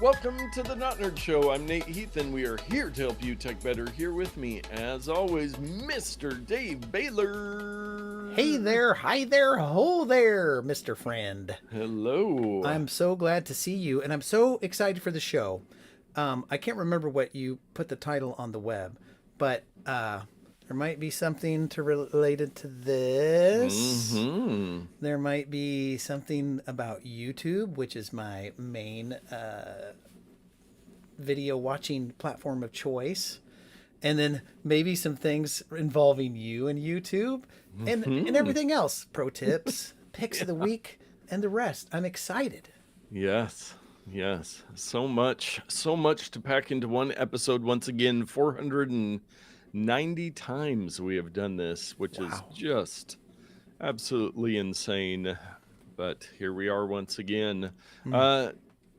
Welcome to the Not Nerd Show. I'm Nate Heath, and we are here to help you tech better. Here with me, as always, Mr. Dave Baylor. Hey there, hi there, ho there, Mr. Friend. Hello. I'm so glad to see you, and I'm so excited for the show. I can't remember what you put the title on the web, but there might be something related to this. There might be something about YouTube, which is my main video watching platform of choice. And then maybe some things involving you and YouTube and everything else. Pro tips, picks of the week, and the rest. I'm excited. Yes. So much to pack into one episode. Once again, 490 times we have done this, which is just absolutely insane. But here we are once again.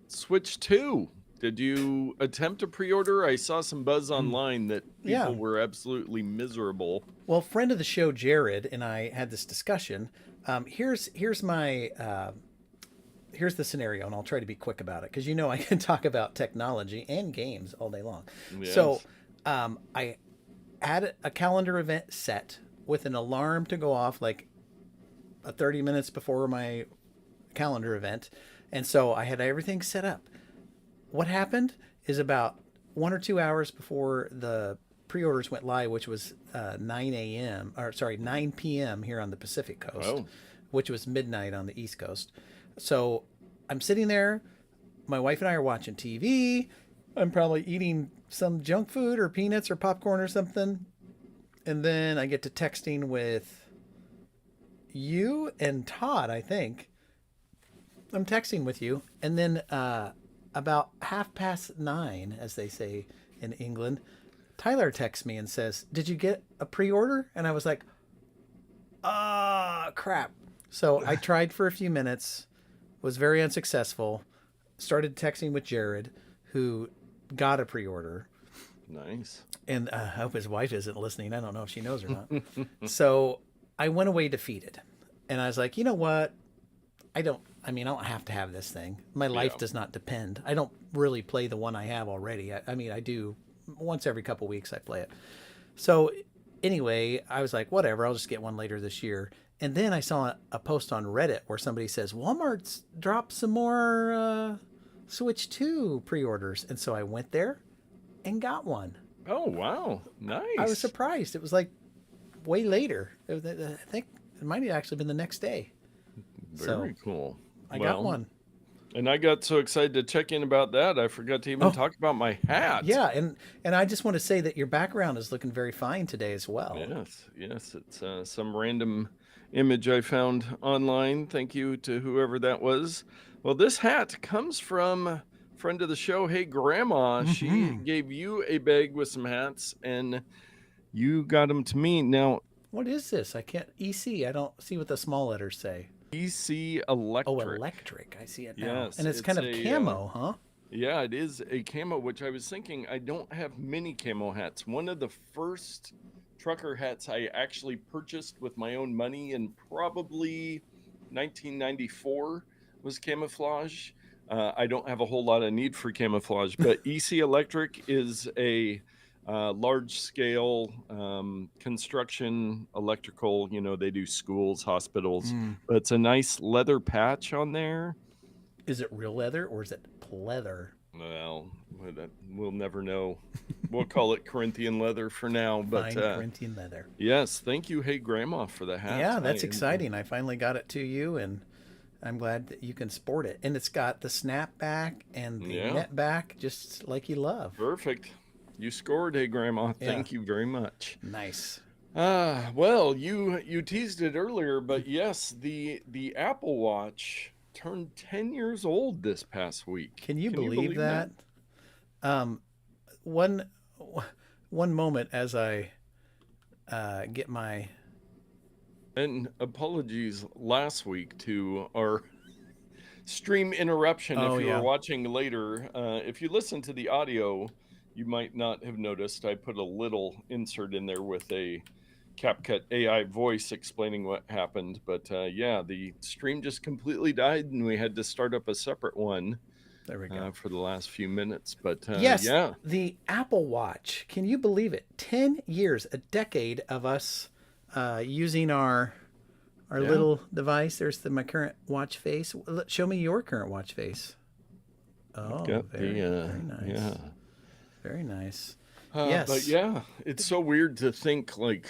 Switch 2. Did you attempt a pre-order? I saw some buzz online that people were absolutely miserable. Well, friend of the show, Jared, and I had this discussion. Here's the scenario, and I'll try to be quick about it because I can talk about technology and games all day long. Yes. So I had a calendar event set with an alarm to go off like 30 minutes before my calendar event. And so I had everything set up. What happened is about 1 or 2 hours before the pre-orders went live, which was 9 p.m. here on the Pacific Coast, which was midnight on the East Coast. So I'm sitting there. My wife and I are watching TV. I'm probably eating some junk food or peanuts or popcorn or something. And then I get to texting with you and Todd, I think. I'm texting with you. And then about 9:30, as they say in England, Tyler texts me and says, "Did you get a pre-order?" And I was like, crap. So I tried for a few minutes, was very unsuccessful, started texting with Jared, who got a pre-order. Nice. And I hope his wife isn't listening. I don't know if she knows or not. So I went away defeated. And I was like, you know what? I don't have to have this thing. My life does not depend. I don't really play the one I have already. I do once every couple weeks I play it. So anyway, I was like, whatever, I'll just get one later this year. And then I saw a post on Reddit where somebody says, Walmart's dropped some more Switch 2 pre-orders. And so I went there and got one. Oh, wow. Nice. I was surprised. It was like way later. I think it might have actually been the next day. Very cool. I got one. And I got so excited to check in about that, I forgot to even talk about my hat. Yeah, and I just want to say that your background is looking very fine today as well. Yes. It's some random image I found online. Thank you to whoever that was. Well, this hat comes from a friend of the show, Hey Grandma. She gave you a bag with some hats, and you got them to me. Now, what is this? I can't EC. I don't see what the small letters say. EC Electric. Oh, electric. I see it now. Yes, and it's kind of camo, huh? Yeah, it is a camo, which I was thinking I don't have many camo hats. One of the first trucker hats I actually purchased with my own money in probably 1994 was camouflage. I don't have a whole lot of need for camouflage, but EC Electric is a large-scale construction electrical. They do schools, hospitals, but it's a nice leather patch on there. Is it real leather or is it pleather? Well, we'll never know. We'll call it Corinthian leather for now. But fine Corinthian leather. Yes, thank you, Hey Grandma, for the hat. Yeah, that's exciting. I finally got it to you, and I'm glad that you can sport it. And it's got the snap back and the net back, just like you love. Perfect. You scored, Hey Grandma. Thank you very much. Nice. Well, you teased it earlier, but yes, the Apple Watch turned 10 years old this past week. Can you believe that? One moment as I get my... And apologies last week to our stream interruption if you were watching later. If you listen to the audio, you might not have noticed I put a little insert in there with a CapCut AI voice explaining what happened. But yeah, the stream just completely died and we had to start up a separate one. There we go. for the last few minutes. But Yes, yeah, the Apple Watch. Can you believe it? 10 years, a decade of us using our yeah, little device. There's my current watch face. Show me your current watch face. I've Oh, got very, the very nice. yeah. Very nice. But Yes. yeah, it's so weird to think like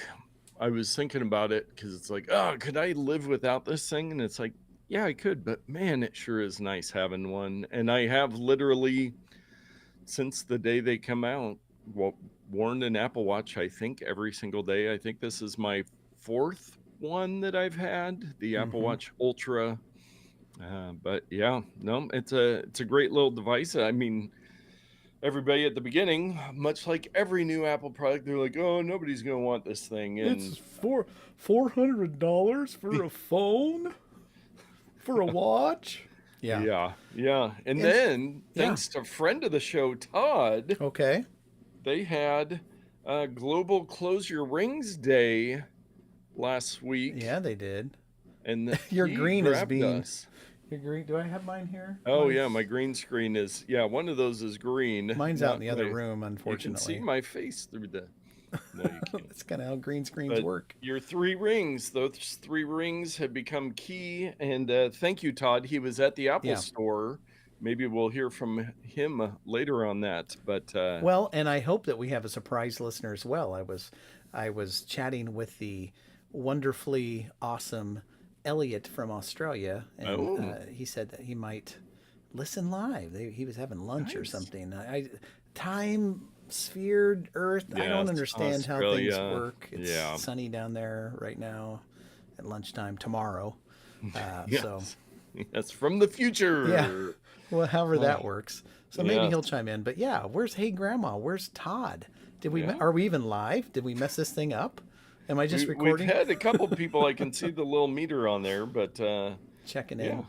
I was thinking about it because it's like, oh, could I live without this thing? And it's like, yeah, I could, but man, it sure is nice having one. And I have literally, since the day they come out, worn an Apple Watch, I think, every single day. I think this is my fourth one that I've had, the Apple Mm-hmm. Watch Ultra. But yeah, no, it's a great little device. I mean, everybody at the beginning, much like every new Apple product, they're like, "Oh, nobody's gonna want this thing," It's and $400 for a phone, for a watch. Yeah. yeah, yeah. And And then, yeah. thanks to friend of the show, Todd, Okay. they had Global Close Your Rings Day last week, Yeah, they did. and Your he green is grabbed being. us. Your green. Do I have mine here? Oh yeah, my green screen is one of those is green. Mine's out in Not the other my. room, You can see unfortunately. my face through the. No, you can't. That's kind of how green screens But work. your three rings, those three rings have become key. And thank you, Todd. He was at the Apple Yeah. store. Maybe we'll hear from him later on that. But Well, and I hope that we have a surprise listener as well. I was chatting with the wonderfully awesome Elliot from Australia, and oh, he said that he might listen live. He was having lunch or nice. something. Time sphered Earth. I don't Yes, understand how things Australia. work. It's Yeah. sunny down there right now at lunchtime tomorrow. So Yes. Yes, from the yeah, future. well, however Oh, that works. So maybe yes. he'll chime in. But yeah, where's Hey Grandma? Where's Todd? Yeah. Are we even live? Did we mess this thing up? Am I just We've recording? had a couple people. I can see the little meter on there, but Checking yeah, in. yeah.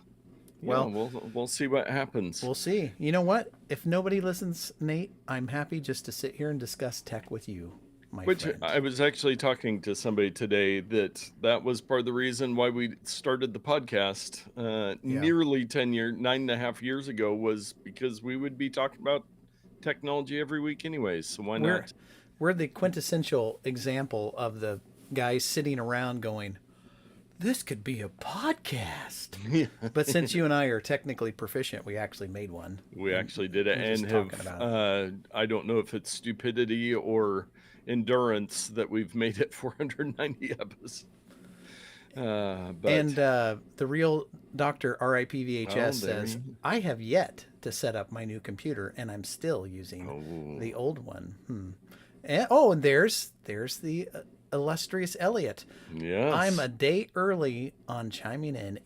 Well, We'll see what happens. we'll see. You know what? If nobody listens, Nate, I'm happy just to sit here and discuss tech with you, my Which friend. I was actually talking to somebody today that was part of the reason why we started the podcast Yeah. nearly 9.5 years ago, was because we would be talking about technology every week anyways. So why We're not? we're the quintessential example of the guys sitting around going, this could be a podcast. Yeah, But since you and I are technically proficient, we actually made one. we And actually did it we're and just have, talking about it. I don't know if it's stupidity or endurance that we've made it 490 episodes. But And the real Dr. RIP oh, VHS says, I have yet to set up my new computer and I'm still using the old one. And there's the illustrious Elliot. yes, I'm a day early on chiming in,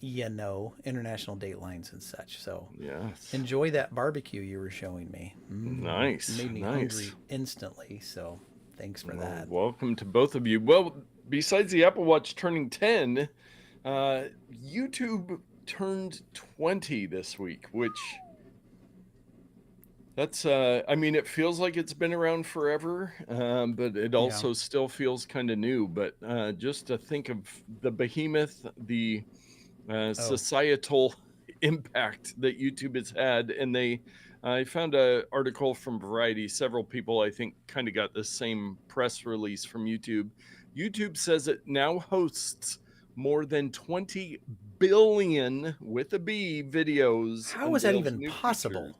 international date lines and such. So yes, enjoy that barbecue you were showing me. nice, Made me nice. hungry instantly. So thanks for that. Welcome to both of you. Well, besides the Apple Watch turning 10, YouTube turned 20 this week, which that's, I mean, it feels like it's been around forever, but it also still feels kind of new. But just to think of the behemoth, the societal impact that YouTube has had, and I found an article from Variety. Several people, I think, kind of got the same press release from YouTube. YouTube says it now hosts more than 20 billion, with a B, videos. How is that even possible? Features.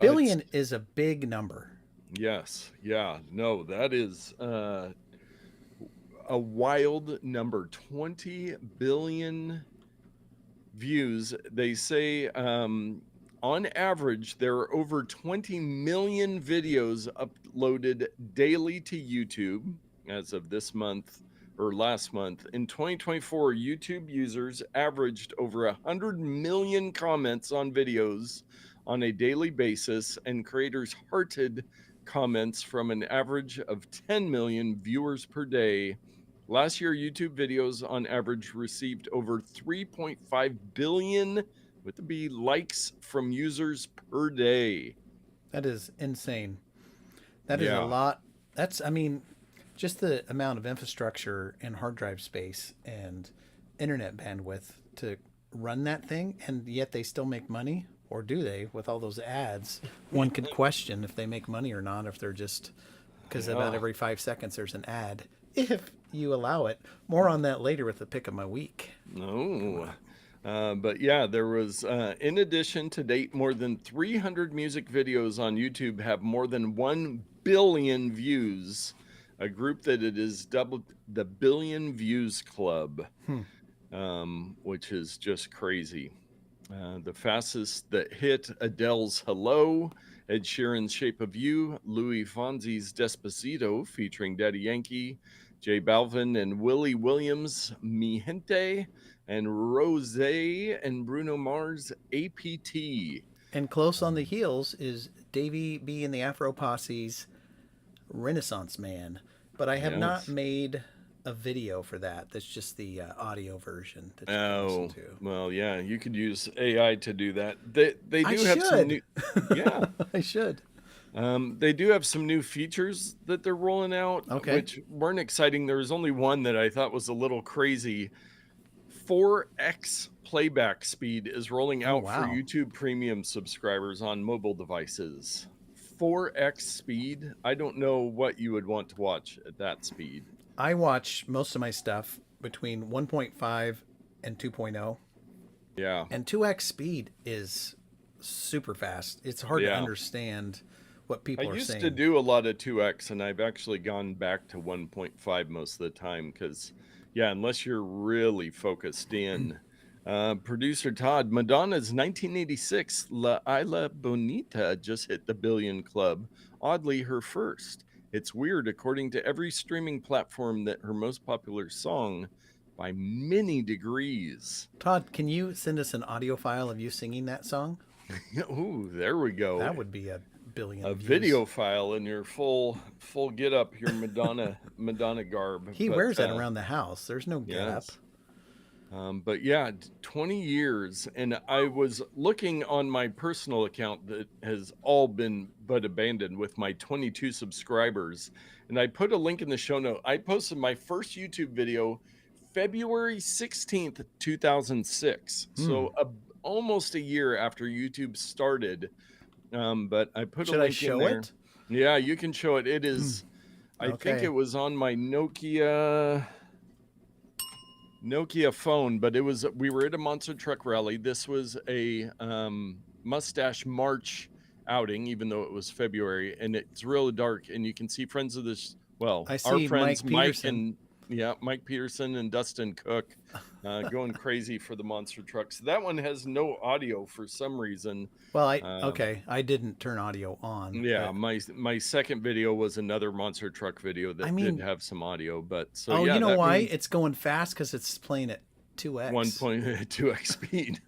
Billion is a big number. Yes. Yeah. No, that is a wild number. 20 billion views. They say on average, there are over 20 million videos uploaded daily to YouTube as of this month or last month. In 2024, YouTube users averaged over 100 million comments on videos on a daily basis, and creators hearted comments from an average of 10 million viewers per day. Last year, YouTube videos on average received over 3.5 billion, with the B, likes from users per day. That is insane. That is a lot. I mean, just the amount of infrastructure and hard drive space and internet bandwidth to run that thing, and yet they still make money. Or do they? With all those ads, one could question if they make money or not, if they're just, because about Yeah. every 5 seconds there's an ad, if you allow it. More on that later with the pick of my week. No. But yeah, there was, in addition to date, more than 300 music videos on YouTube have more than 1 billion views, a group that it is dubbed the Billion Views Club, which is just crazy. The fastest that hit Adele's Hello, Ed Sheeran's Shape of You, Louis Fonsi's Despacito featuring Daddy Yankee, J Balvin and Willie Williams' Mi Gente, and Rose and Bruno Mars' APT. And close on the heels is Davey B and the Afro Posse's Renaissance Man. But I have not Yes. made a video for that. That's just the audio version that you can Oh, listen to. well, yeah, you could use AI to do that. They I do have some should. new, yeah. I should. They do have some new features that they're rolling out, Okay. which weren't exciting. There was only one that I thought was a little crazy. 4x playback speed is rolling out for wow. YouTube Premium subscribers on mobile devices. 4x speed. I don't know what you would want to watch at that speed. I watch most of my stuff between 1.5 and 2.0. Yeah. And 2x speed is super fast. It's hard to Yeah. understand what people I are used saying. to do a lot of 2x, and I've actually gone back to 1.5 most of the time because, yeah, unless you're really focused in. Producer Todd, Madonna's 1986 La Isla Bonita just hit the billion club. Oddly, her first. It's weird, according to every streaming platform, that her most popular song by many degrees. Todd, can you send us an audio file of you singing that song? Ooh, there we go. That would be a billion A views. video file in your full get up, your Madonna garb. He wears that around the house. There's no get up. Yes. But yeah, 20 years. And I was looking on my personal account that has all been but abandoned with my 22 subscribers. And I put a link in the show note. I posted my first YouTube video February 16th, 2006. So almost a year after YouTube started. But I put Should a I link show in there. it? Yeah, you can show it. It is, I think Okay. it was on my Nokia phone, but we were at a monster truck rally. This was a mustache March outing, even though it was February, and it's really dark, and you can see friends of this, well, I our see friends Mike Peterson. Mike Peterson and Dustin Cook going crazy for the monster trucks. That one has no audio for some reason. Well, I didn't turn audio on. Yeah, but... my second video was another monster truck video that did have some audio, but so yeah, you know why? means It's going fast because it's playing at 2x. 1.2x speed.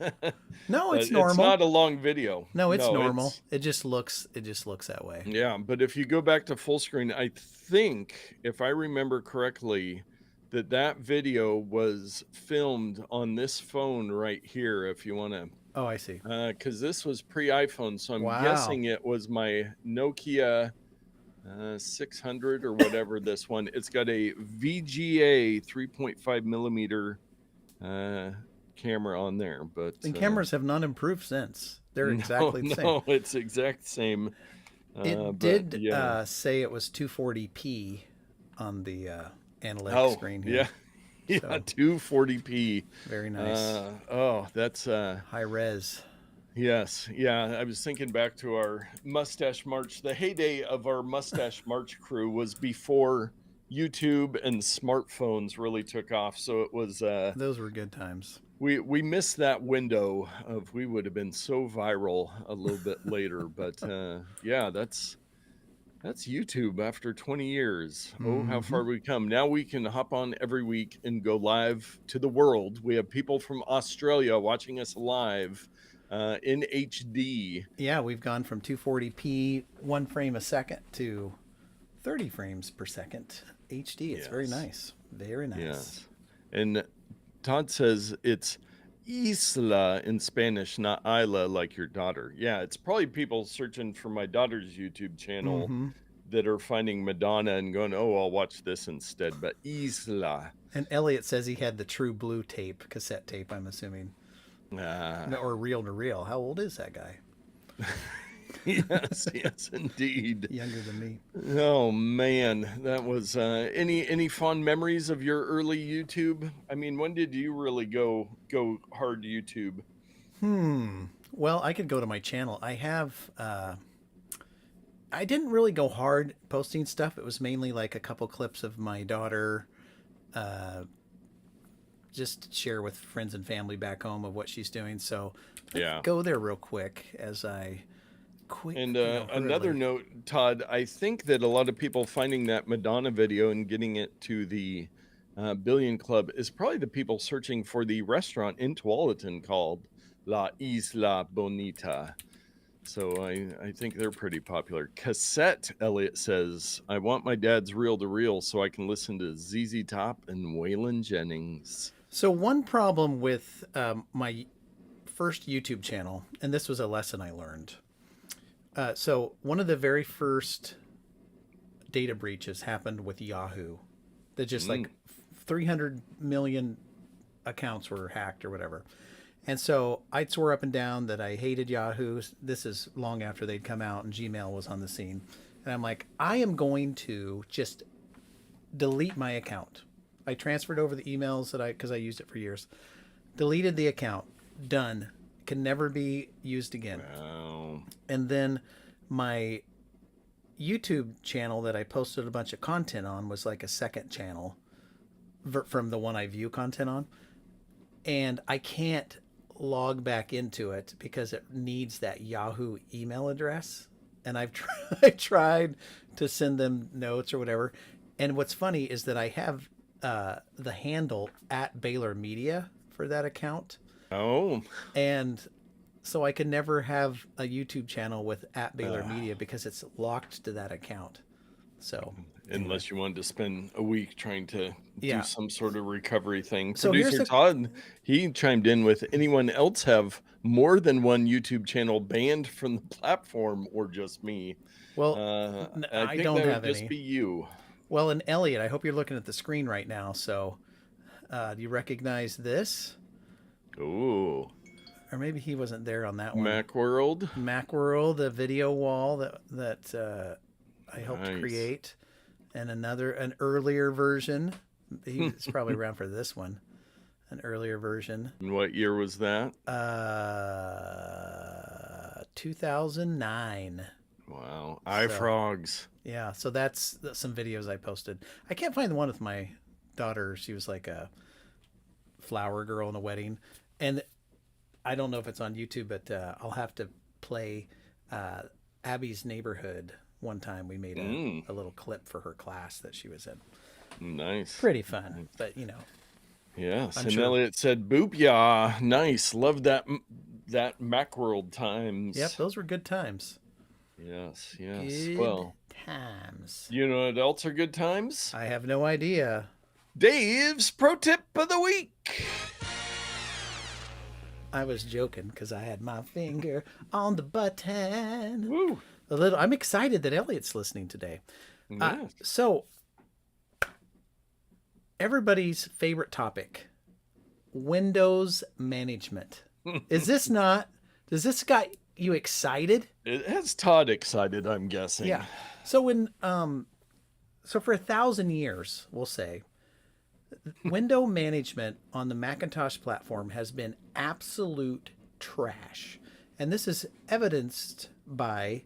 No, it's normal. It's not a long video. No, it's normal. It just looks that way. Yeah, but if you go back to full screen, I think, if I remember correctly, that video was filmed on this phone right here. If you want to. Oh, I see. Because this was pre-iPhone, so I'm guessing it was my Nokia 600 or whatever. This one, it's got a VGA 3.5 millimeter camera on there, but and cameras have not improved since. They're exactly the same. No, it's exact same. It did say it was 240p on the analytics screen here. Yeah, 240p. Very nice. That's high res. Yes, yeah. I was thinking back to our Mustache March. The heyday of our Mustache March crew was before YouTube and smartphones really took off. So it was those were good times. We missed that window of we would have been so viral a little bit later. But yeah, that's YouTube after 20 years. Oh, how far we come. Now we can hop on every week and go live to the world. We have people from Australia watching us live in HD. Yeah, we've gone from 240p 1 frame a second to 30 frames per second HD. It's very nice. Very nice. Yes. And Todd says it's Isla in Spanish, not Isla like your daughter. Yeah, it's probably people searching for my daughter's YouTube channel that are finding Madonna and going, oh, I'll watch this instead. But Isla. And Elliot says he had the True Blue tape, cassette tape, I'm assuming. Ah, or reel to reel. How old is that guy? yes, yes, indeed. Younger than me. Oh man, that was any fond memories of your early YouTube? I mean, when did you really go hard YouTube? Well, I could go to my channel. I didn't really go hard posting stuff. It was mainly like a couple clips of my daughter, just share with friends and family back home of what she's doing. So let's Yeah. go there real quick as I quick, And another hurriedly. note, Todd, I think that a lot of people finding that Madonna video and getting it to the Billion Club is probably the people searching for the restaurant in Tualatin called La Isla Bonita. So I think they're pretty popular. Cassette, Elliot says, I want my dad's reel to reel so I can listen to ZZ Top and Waylon Jennings. So one problem with my first YouTube channel, and this was a lesson I learned. So one of the very first data breaches happened with Yahoo. That just like 300 million accounts were hacked or whatever. And so I swore up and down that I hated Yahoo. This is long after they'd come out and Gmail was on the scene. And I'm like, I am going to just delete my account. I transferred over the emails because I used it for years. Deleted the account. Done. Can never be used again. Wow. And then my YouTube channel that I posted a bunch of content on was like a second channel from the one I view content on. And I can't log back into it because it needs that Yahoo email address. And I tried to send them notes or whatever. And what's funny is that I have the handle at Baylor Media for that account. Oh. And so I could never have a YouTube channel with at Baylor Media because it's locked to that account. So Unless you wanted to spend a week trying to Yeah. do some sort of recovery thing. So here's Producer the- Todd, he chimed in with anyone else have more than one YouTube channel banned from the platform or just me? Well, I I think don't that have would just any. be you. Well, and Elliot, I hope you're looking at the screen right now. So do you recognize this? Ooh. Or maybe he wasn't there on that one. Macworld. Macworld, the video wall that I helped Nice. create, and an earlier version. He's probably around for this one. An earlier version. And what year was that? 2009. Wow. iFrogs. Yeah, so that's some videos I posted. I can't find the one with my daughter. She was like a flower girl in a wedding, and I don't know if it's on YouTube, but I'll have to play Abby's Neighborhood. One time we made a little clip for her class that she was in. Nice. Pretty fun, but you know. Yes. I'm And sure. Elliot said, boop, yeah. Nice. Love that Macworld times. Yep, those were good times. Yes, yes. Good Well, times. you know what else are good times? I have no idea. Dave's Pro Tip of the Week. I was joking because I had my finger on the button. Woo. I'm excited that Elliot's listening today. Yes. So, everybody's favorite topic, Windows management. Does this got you excited? It has Todd excited, I'm guessing. Yeah. So so for 1,000 years, we'll say, window management on the Macintosh platform has been absolute trash. And this is evidenced by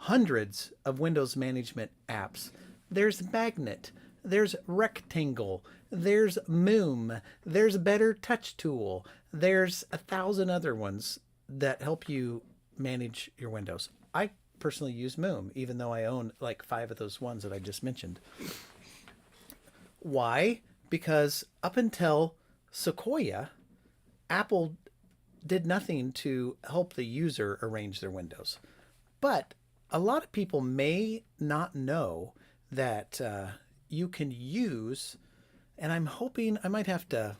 hundreds of Windows management apps. There's Magnet, there's Rectangle, there's Moom, there's Better Touch Tool, there's 1,000 other ones that help you manage your Windows. I personally use Moom, even though I own like 5 of those ones that I just mentioned. Why? Because up until Sequoia, Apple did nothing to help the user arrange their windows. But a lot of people may not know that you can use, and I'm hoping I might have to,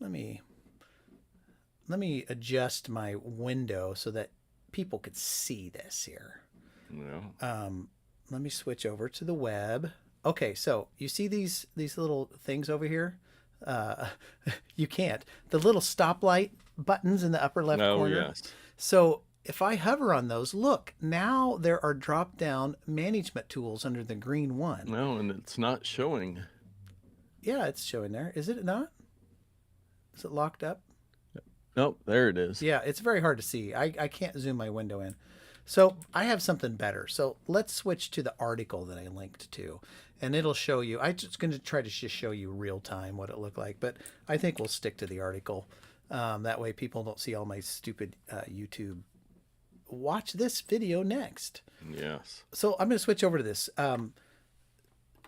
let me adjust my window so that people could see this here. Yeah. Let me switch over to the web. Okay, so you see these little things over here? Uh, you can't. The little stoplight buttons in the upper left Oh, corner. yes. So if I hover on those, look, now there are drop down management tools under the green one. No, and it's not showing. Yeah, it's showing there. Is it not? Is it locked up? Nope, there it is. Yeah, it's very hard to see. I can't zoom my window in. So I have something better. So let's switch to the article that I linked to, and it'll show you. I'm just going to try to just show you real time what it looked like, but I think we'll stick to the article. That way people don't see all my stupid YouTube. Watch this video next. Yes. So I'm going to switch over to this.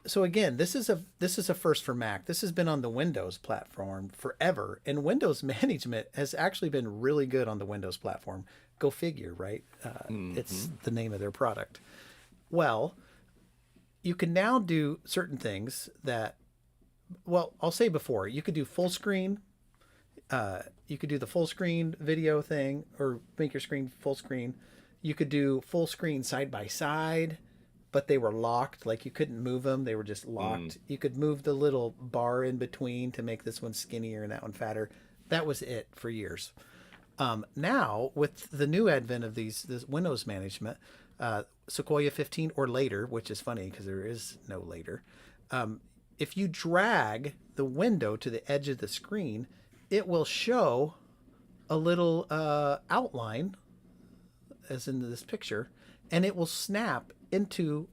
So again, this is a first for Mac. This has been on the Windows platform forever, and Windows management has actually been really good on the Windows platform. Go figure, right? It's the name of their product. Well, you can now do certain things that, well, I'll say before, you could do full screen. You could do the full screen video thing, or make your screen full screen. You could do full screen side by side, but they were locked. Like you couldn't move them. They were just locked. You could move the little bar in between to make this one skinnier and that one fatter. That was it for years. Now, with the new advent of this Windows management, Sequoia 15 or later, which is funny because there is no later, if you drag the window to the edge of the screen, it will show a little outline, as in this picture, and it will snap into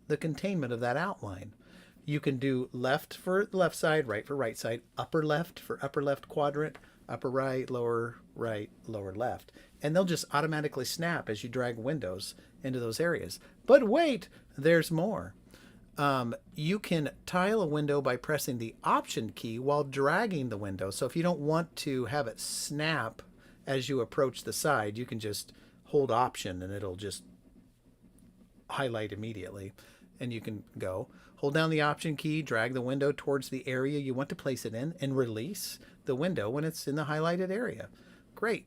the containment of that outline. You can do left for left side, right for right side, upper left for upper left quadrant, upper right, lower left. And they'll just automatically snap as you drag windows into those areas. But wait, there's more. You can tile a window by pressing the Option key while dragging the window. So if you don't want to have it snap as you approach the side, you can just hold Option and it'll just highlight immediately, and you can go. Hold down the Option key, drag the window towards the area you want to place it in, and release the window when it's in the highlighted area. Great.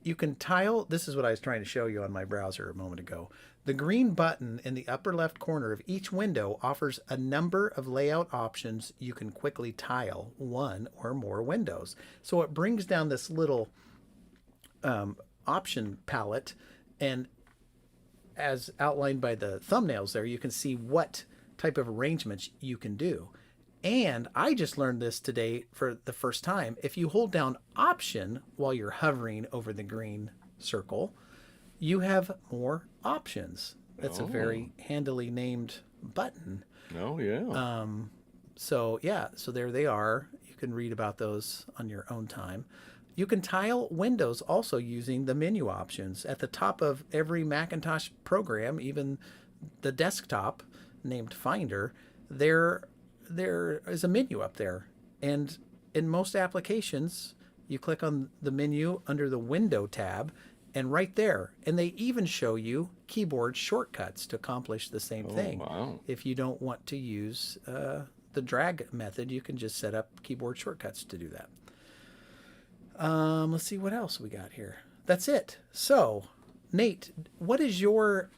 You can tile, this is what I was trying to show you on my browser a moment ago. The green button in the upper left corner of each window offers a number of layout options you can quickly tile one or more windows. So it brings down this little option palette, and as outlined by the thumbnails there, you can see what type of arrangements you can do. And I just learned this today for the first time. If you hold down Option while you're hovering over the green circle, you have more options. That's a very handily named button. Oh, yeah. So there they are. You can read about those on your own time. You can tile windows also using the menu options. At the top of every Macintosh program, even the desktop named Finder, there is a menu up there. And in most applications, you click on the menu under the Window tab, and right there. And they even show you keyboard shortcuts to accomplish the same thing. Wow. If you don't want to use the drag method, you can just set up keyboard shortcuts to do that. Let's see what else we got here. That's it. So, Nate, what is your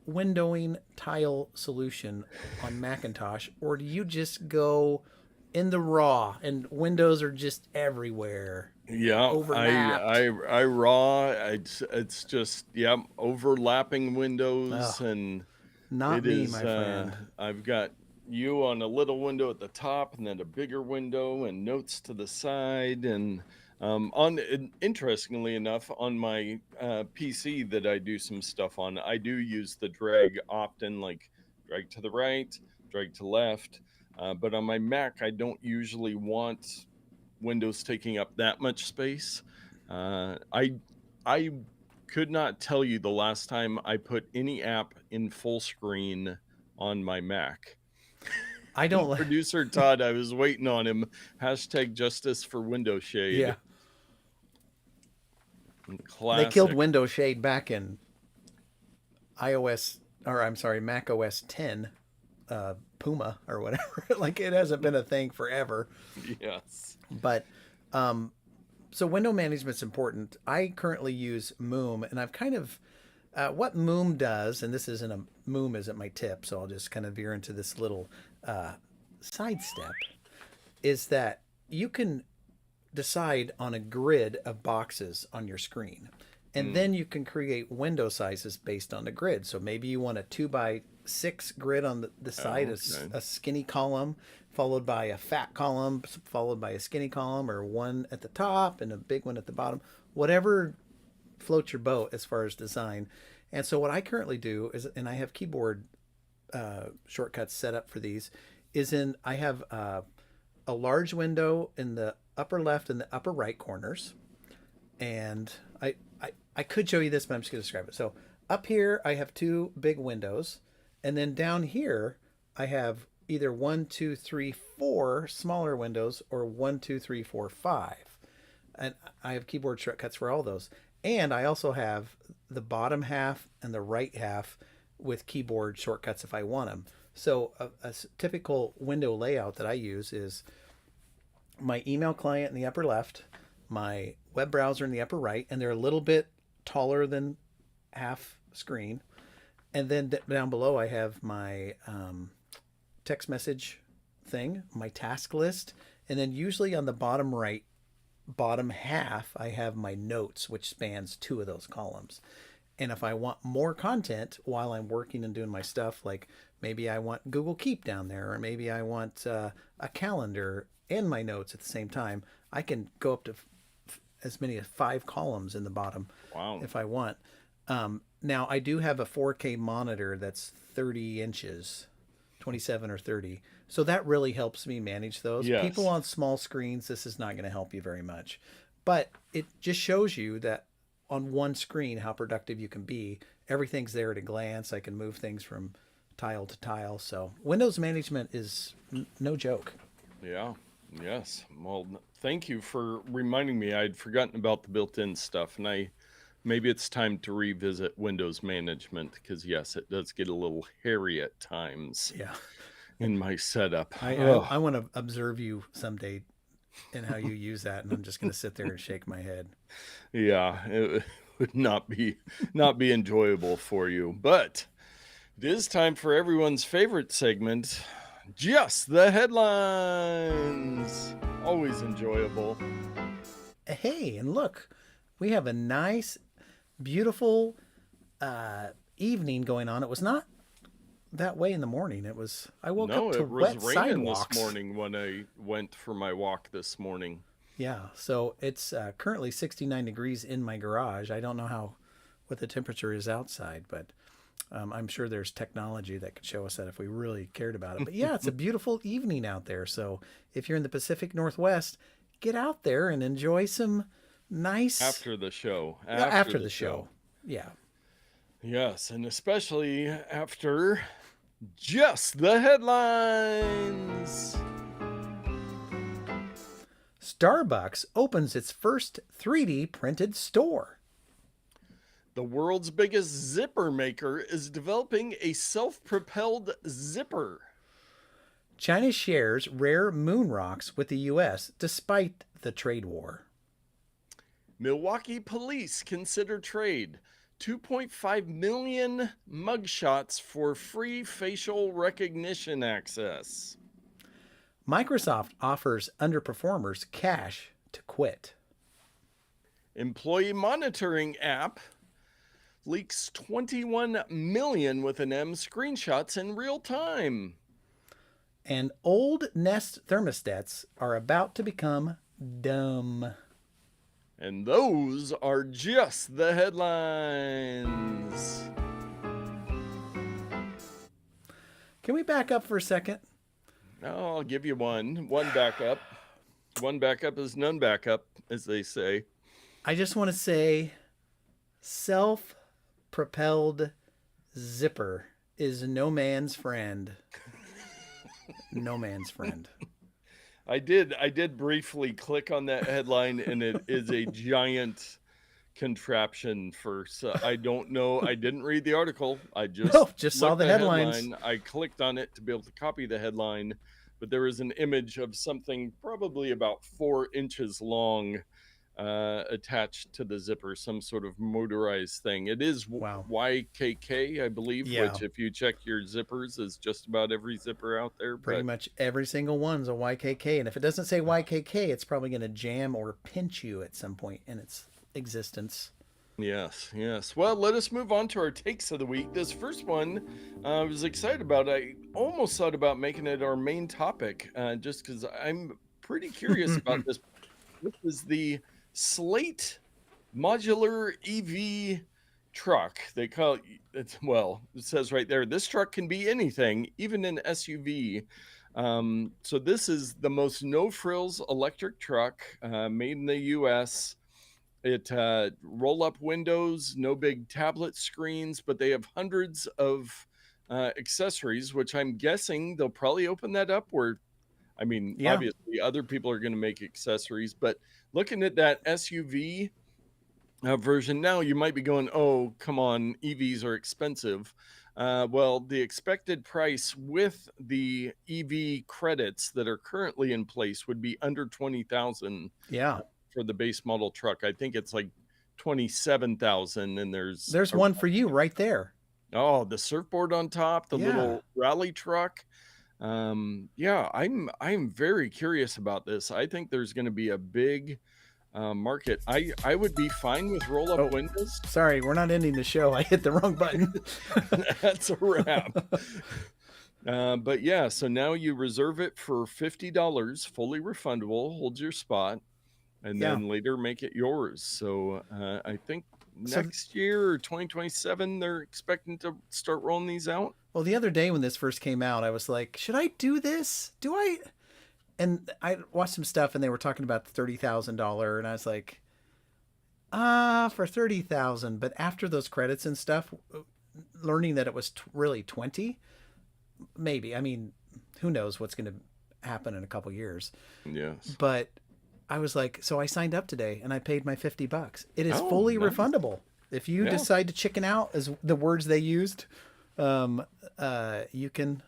windowing tile solution on Macintosh, or do you just go in the raw and windows are just everywhere? Yeah, Overlapped. I raw. It's just overlapping windows, and Not it me, is. my friend. I've got you on a little window at the top, and then a bigger window, and notes to the side, and interestingly enough, on my PC that I do some stuff on, I do use the drag often, like drag to the right, drag to left. But on my Mac, I don't usually want Windows taking up that much space. I could not tell you the last time I put any app in full screen on my Mac. I don't. Producer Todd, I was waiting on him. Hashtag justice for window shade. Yeah. Classic. They killed Window Shade back in Mac OS 10, Puma or whatever. Like, it hasn't been a thing forever. Yes. But so window management's important. I currently use Moom, and I've kind of what Moom does, and Moom isn't my tip, so I'll just kind of veer into this little sidestep, is that you can decide on a grid of boxes on your screen. And then you can create window sizes based on the grid. So maybe you want a 2x6 grid on the side, a skinny column, followed by a fat column, followed by a skinny column, or one at the top and a big one at the bottom. Whatever floats your boat as far as design. And so what I currently do is, and I have keyboard shortcuts set up for these, I have a large window in the upper left and the upper right corners. And I could show you this, but I'm just going to describe it. So up here, I have two big windows. And then down here, I have either 1, 2, 3, 4 smaller windows, or 1, 2, 3, 4, 5. And I have keyboard shortcuts for all those. And I also have the bottom half and the right half with keyboard shortcuts if I want them. So a typical window layout that I use is my email client in the upper left, my web browser in the upper right, and they're a little bit taller than half screen. And then down below, I have my text message thing, my task list. And then usually on the bottom right, bottom half, I have my notes, which spans 2 of those columns. And if I want more content while I'm working and doing my stuff, like maybe I want Google Keep down there, or maybe I want a calendar and my notes at the same time, I can go up to as many as 5 columns in the bottom. Wow. If I want. Now, I do have a 4K monitor that's 30 inches, 27 or 30. So that really helps me manage those. Yes. People on small screens, this is not going to help you very much. But it just shows you that on one screen how productive you can be. Everything's there at a glance. I can move things from tile to tile. So Windows management is no joke. Yeah. Yes. Well, thank you for reminding me. I'd forgotten about the built-in stuff, and maybe it's time to revisit Windows management, because yes, it does get a little hairy at times. Yeah. In my setup. I want to observe you someday and how you use that, and I'm just going to sit there and shake my head. Yeah, it would not be enjoyable for you, but it is time for everyone's favorite segment, Just the Headlines. Always enjoyable. Hey, and look, we have a nice, beautiful evening going on. It was not that way in the morning. I woke up to wet sidewalks. No, it was raining this morning when I went for my walk this morning. Yeah, so it's currently 69 degrees in my garage. I don't know what the temperature is outside, but I'm sure there's technology that could show us that if we really cared about it. But yeah, it's a beautiful evening out there. So if you're in the Pacific Northwest, get out there and enjoy some nice... After the show. After the show. Yeah. Yes, and especially after Just the Headlines. Starbucks opens its first 3D printed store. The world's biggest zipper maker is developing a self-propelled zipper. China shares rare moon rocks with the U.S. despite the trade war. Milwaukee police consider trade 2.5 million mugshots for free facial recognition access. Microsoft offers underperformers cash to quit. Employee monitoring app leaks 21 million with an M screenshots in real time. And old Nest thermostats are about to become dumb. And those are just the headlines. Can we back up for a second? Oh, I'll give you one. One backup. One backup is none backup, as they say. I just want to say self-propelled zipper is no man's friend. No man's friend. I did briefly click on that headline, and it is a giant contraption for, I don't know. I didn't read the article. I just saw the headlines. I clicked on it to be able to copy the headline, but there is an image of something probably about 4 inches long attached to the zipper, some sort of motorized thing. It is Wow. YKK, I believe, Yeah. which if you check your zippers is just about every zipper out there. Pretty But much every single one's a YKK. And if it doesn't say YKK, it's probably going to jam or pinch you at some point in its existence. yes, yes. Well, let us move on to our takes of the week. This first one I was excited about. I almost thought about making it our main topic just because I'm pretty curious about this. This is the Slate modular EV truck. They call it, well, it says right there, this truck can be anything, even an SUV. So this is the most no frills electric truck made in the US. It roll up windows, no big tablet screens, but they have hundreds of accessories, which I'm guessing they'll probably open that up where, I mean, Yeah. obviously other people are going to make accessories, but looking at that SUV version now, you might be going, oh, come on, EVs are expensive. Well, the expected price with the EV credits that are currently in place would be under 20,000 Yeah. for the base model truck. I think it's like 27,000, and there's one for you right there. Oh, the surfboard on top, the Yeah. little rally truck. Yeah, I'm very curious about this. I think there's going to be a big market. I would be fine with roll up windows. Sorry, we're not ending the show. I hit the wrong button. That's a wrap. But yeah, so now you reserve it for $50, fully refundable, hold your spot, and then later make it yours. So I think next year or 2027, they're expecting to start rolling these out. Well, the other day when this first came out, I was like, should I do this? Do I? And I watched some stuff and they were talking about the $30,000 and I was like, for 30,000. But after those credits and stuff, learning that it was really 20, maybe. I mean, who knows what's going to happen in a couple years. Yes. But I was like, so I signed up today and I paid my $50. It is fully refundable. If you decide to chicken out, as the words they used, you can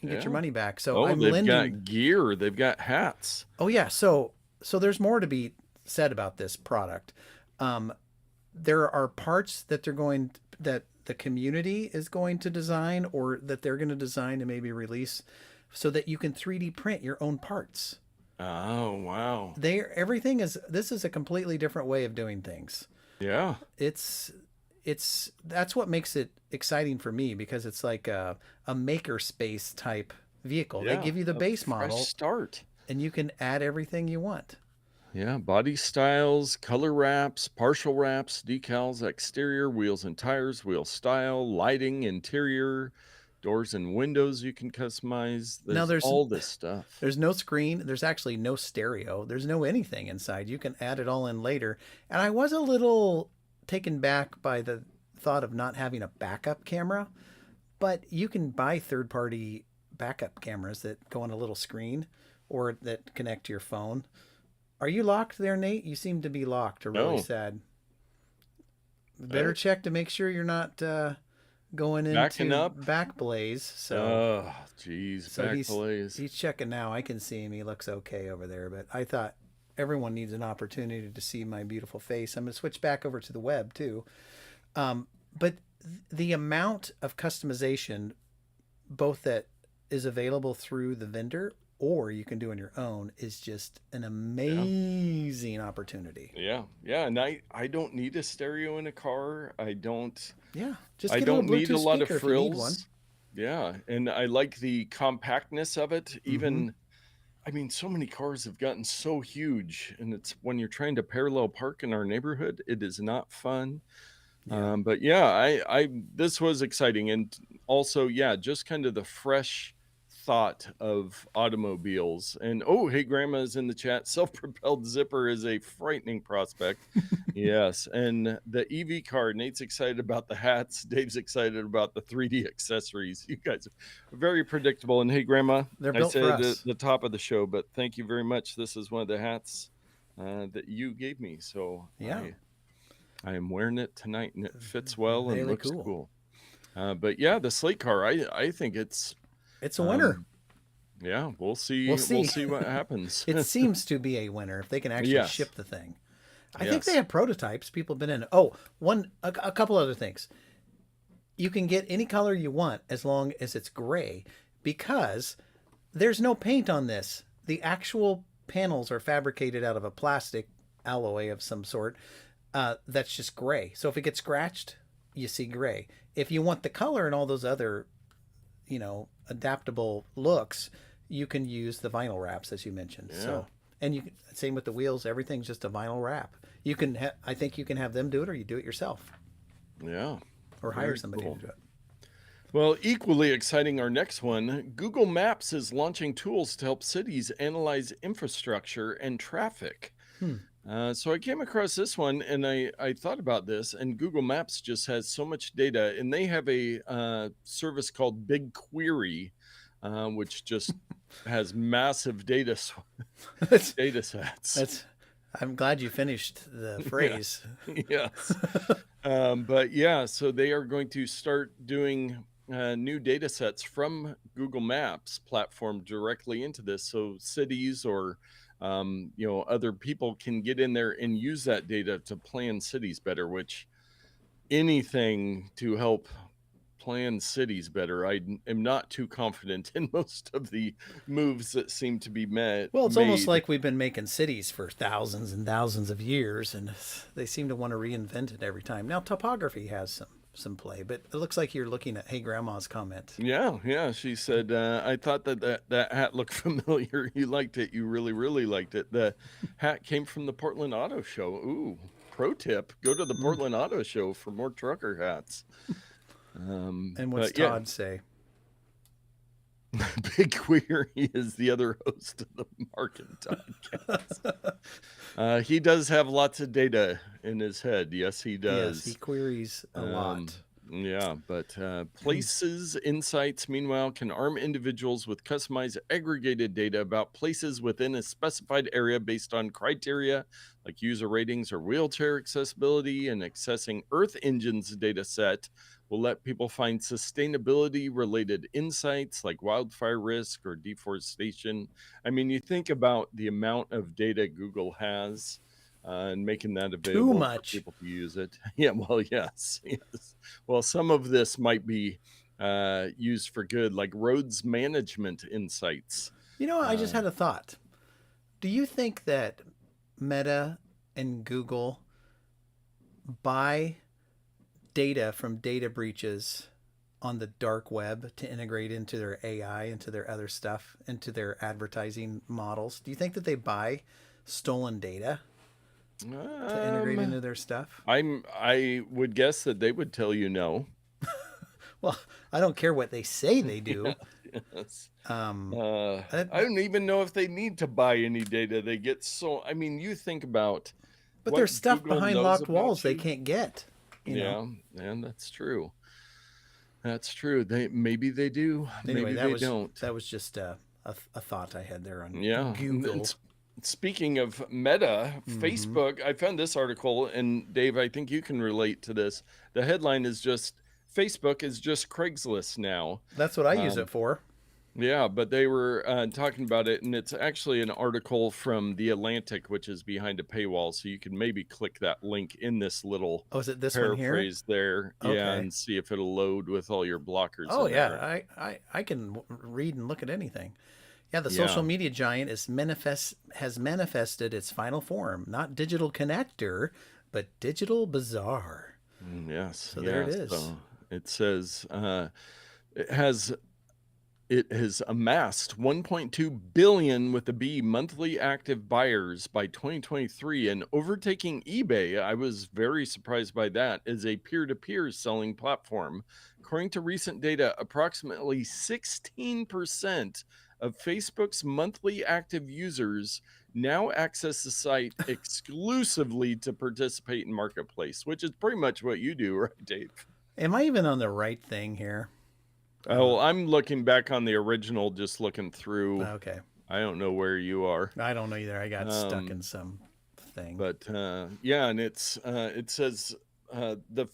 get your money back. So they've got gear, they've got hats. Oh yeah, so there's more to be said about this product. There are parts that that the community is going to design, or that they're going to design and maybe release, so that you can 3D print your own parts. Oh wow! This is a completely different way of doing things. Yeah, that's what makes it exciting for me, because it's like a maker space type vehicle. They give you the base model start, and you can add everything you want. Yeah, body styles, color wraps, partial wraps, decals, exterior, wheels and tires, wheel style, lighting, interior, doors and windows you can customize. There's all this stuff. There's no screen. There's actually no stereo. There's no anything inside. You can add it all in later. And I was a little taken back by the thought of not having a backup camera, but you can buy third-party backup cameras that go on a little screen or that connect to your phone. Are you locked there, Nate? You seem to be locked, or really sad. Better check to make sure you're not going into back blaze. So, back blaze. He's checking now. I can see him. He looks okay over there. But I thought everyone needs an opportunity to see my beautiful face. I'm going to switch back over to the web too. But the amount of customization, both that is available through the vendor or you can do on your own, is just an amazing opportunity. Yeah. And I don't need a stereo in a car. I don't just need a lot of frills. Yeah, and I like the compactness of it. Even I mean, so many cars have gotten so huge, and it's when you're trying to parallel park in our neighborhood, it is not fun. But I this was exciting, and also just kind of the fresh thought of automobiles. And hey, Grandma's in the chat. Self-propelled zipper is a frightening prospect. Yes, and the EV car. Nate's excited about the hats. Dave's excited about the 3D accessories. You guys are very predictable. And hey, Grandma, they're built for us. At the top of the show, but thank you very much. This is one of the hats that you gave me. So I am wearing it tonight, and it fits well and looks cool. But the Slate car, I think it's a winner. Yeah, we'll see. We'll see what happens. It seems to be a winner if they can actually ship the thing. I think they Yes. have prototypes. People have been in. Oh, a couple other things. You can get any color you want as long as it's gray, because there's no paint on this. The actual panels are fabricated out of a plastic alloy of some sort that's just gray. So if it gets scratched, you see gray. If you want the color and all those other, adaptable looks, you can use the vinyl wraps as you mentioned. Yeah. So, and same with the wheels. Everything's just a vinyl wrap. You can, I think you can have them do it, or you do it yourself, Yeah. or hire Very somebody cool. to do it. Well, equally exciting, our next one, Google Maps is launching tools to help cities analyze infrastructure and traffic. Hmm. So I came across this one and I thought about this, and Google Maps just has so much data, and they have a service called BigQuery, which just has massive data sets. I'm glad you finished the Yeah. phrase. Yes. But yeah, so they are going to start doing new data sets from Google Maps platform directly into this. So cities or other people can get in there and use that data to plan cities better, which anything to help plan cities better. I am not too confident in most of the moves that seem to be Well, it's almost made. like we've been making cities for thousands and thousands of years, and they seem to want to reinvent it every time. Now, topography has some play, but it looks like you're looking at Hey Grandma's comment. Yeah. She said, I thought that hat looked familiar. You liked it. You really, really liked it. The hat came from the Portland Auto Show. Ooh, pro tip, go to the Portland Auto Show for more trucker hats. And what's but yeah, Todd say? BigQuery is the other host of the Market Podcast. He does have lots of data in his head. Yes, he does. Yes, he queries a lot. Yeah, but Places Insights, meanwhile, can arm individuals with customized aggregated data about places within a specified area based on criteria like user ratings or wheelchair accessibility, and accessing Earth Engine's data set will let people find sustainability related insights like wildfire risk or deforestation. I mean, you think about the amount of data Google has and making that available for people to use it. Yeah, well, yes. Well, some of this might be used for good, like roads management insights. I just had a thought. Do you think that Meta and Google buy data from data breaches on the dark web to integrate into their AI, into their other stuff, into their advertising models? Do you think that they buy stolen data to integrate into their stuff? I would guess that they would tell you no. Well, I don't care what they say they do. Yes. I don't even know if they need to buy any data. They get so. I mean, you think about. But there's stuff Google behind locked walls they can't get. Yeah, and that's true. That's true. Maybe they do. Anyway, maybe they don't. That was just a thought I had there on Google. And speaking of Meta, Facebook, I found this article, and Dave, I think you can relate to this. The headline is just, Facebook is just Craigslist now. That's what I use it for. Yeah, but they were talking about it, and it's actually an article from The Atlantic, which is behind a paywall, so you can maybe click that link in this little is it this paraphrase one here? there, Okay. Yeah, and see if it'll load with all your blockers. Oh yeah, I can read and look at anything. Yeah, the social media giant has manifested its final form, not digital connector, but digital bazaar. Yes. So there it is. So it says it has amassed 1.2 billion with a B monthly active buyers by 2023 and overtaking eBay. I was very surprised by that, as a peer-to-peer selling platform. According to recent data, approximately 16% of Facebook's monthly active users now access the site exclusively to participate in Marketplace, which is pretty much what you do, right, Dave? Am I even on the right thing here? Oh, I'm looking back on the original, just looking through. Okay. I don't know where you are. I don't know either. I got stuck in some thing. But yeah, and it says the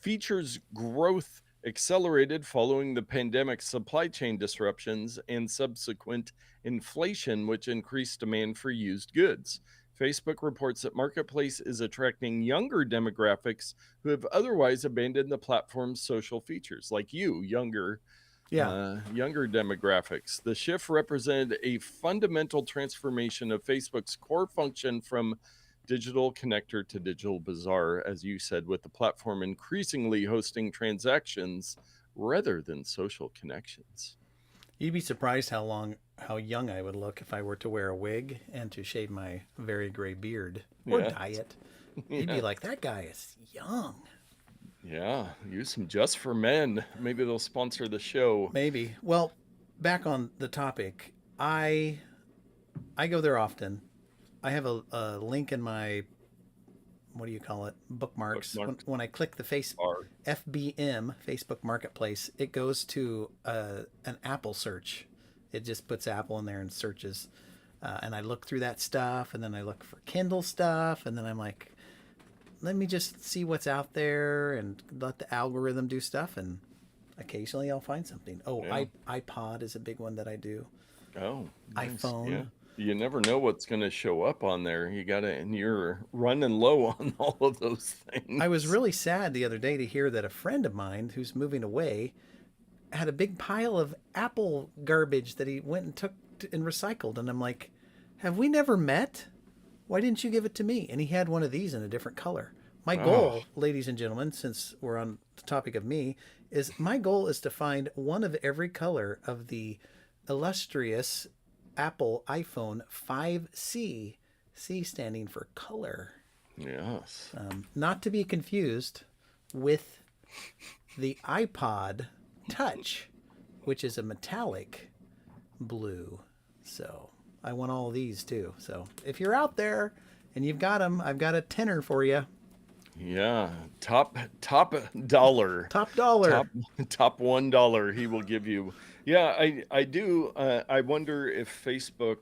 features growth accelerated following the pandemic supply chain disruptions and subsequent inflation, which increased demand for used goods. Facebook reports that Marketplace is attracting younger demographics who have otherwise abandoned the platform's social features, like you, Yeah. younger demographics. The shift represented a fundamental transformation of Facebook's core function from digital connector to digital bazaar, as you said, with the platform increasingly hosting transactions rather than social connections. You'd be surprised how young I would look if I were to wear a wig and to shave my very gray beard or Yeah. dye it. You'd Yeah. be like, that guy is young. Yeah. Use them just for men. Maybe they'll sponsor the show. Maybe. Well, back on the topic, I go there often. I have a link in my, what do you call it, bookmarks. Bookmarked When I click the are. FBM, Facebook Marketplace, it goes to an Apple search. It just puts Apple in there and searches. And I look through that stuff, and then I look for Kindle stuff, and then I'm like, let me just see what's out there and let the algorithm do stuff. And occasionally I'll find something. Oh, Yeah. iPod is a big one that I do. Oh, nice. iPhone. Yeah. You never know what's going to show up on there. You got to, and you're running low on all of those things. I was really sad the other day to hear that a friend of mine who's moving away had a big pile of Apple garbage that he went and took and recycled. And I'm like, have we never met? Why didn't you give it to me? And he had one of these in a different color. My goal, ladies and gentlemen, since we're on the topic of me, is my goal is to find one of every color of the illustrious Apple iPhone 5C, C standing for color. Yes. Not to be confused with the iPod Touch, which is a metallic blue. So I want all of these too. So if you're out there and you've got them, I've got a tenner for you. Yeah. Top dollar. Top dollar. Top $1 he will give you. Yeah, I do. I wonder if Facebook.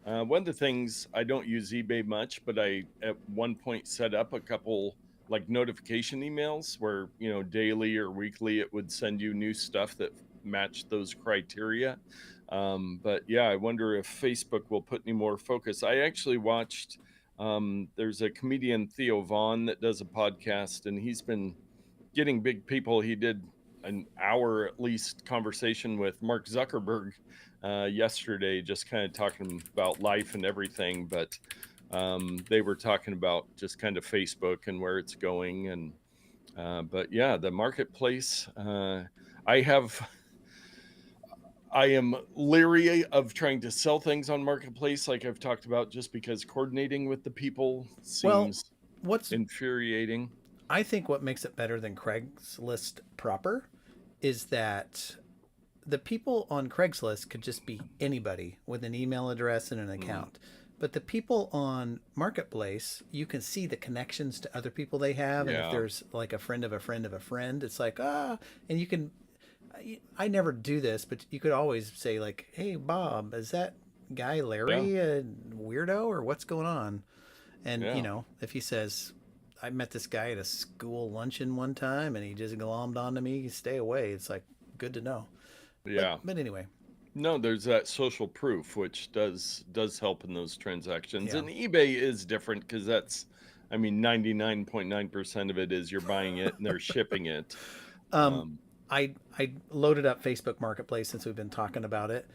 One of the things, I don't use eBay much, but I at one point set up a couple like notification emails where, daily or weekly it would send you new stuff that matched those criteria. But yeah, I wonder if Facebook will put any more focus. I actually watched. There's a comedian, Theo Vaughn, that does a podcast, and he's been getting big people. He did an hour at least conversation with Mark Zuckerberg yesterday, just kind of talking about life and everything. But they were talking about just kind of Facebook and where it's going. And but yeah, the marketplace. I am leery of trying to sell things on marketplace, like I've talked about, just because coordinating with the people seems infuriating. I think what makes it better than Craigslist proper is that the people on Craigslist could just be anybody with an email address and an account. But the people on Marketplace, you can see the connections to other people they have. And if there's like a friend of a friend of a friend, it's like, and you can, I never do this, but you could always say like, hey, Bob, is that guy Larry a weirdo or what's going on? And, if he says, I met this guy at a school luncheon one time and he just glommed onto me, stay away. It's like, good to know. Yeah. But anyway. No, there's that social proof, which does help in those transactions. And eBay is different because that's, 99.9% of it is you're buying it and they're shipping it. I loaded up Facebook Marketplace since we've been talking about it.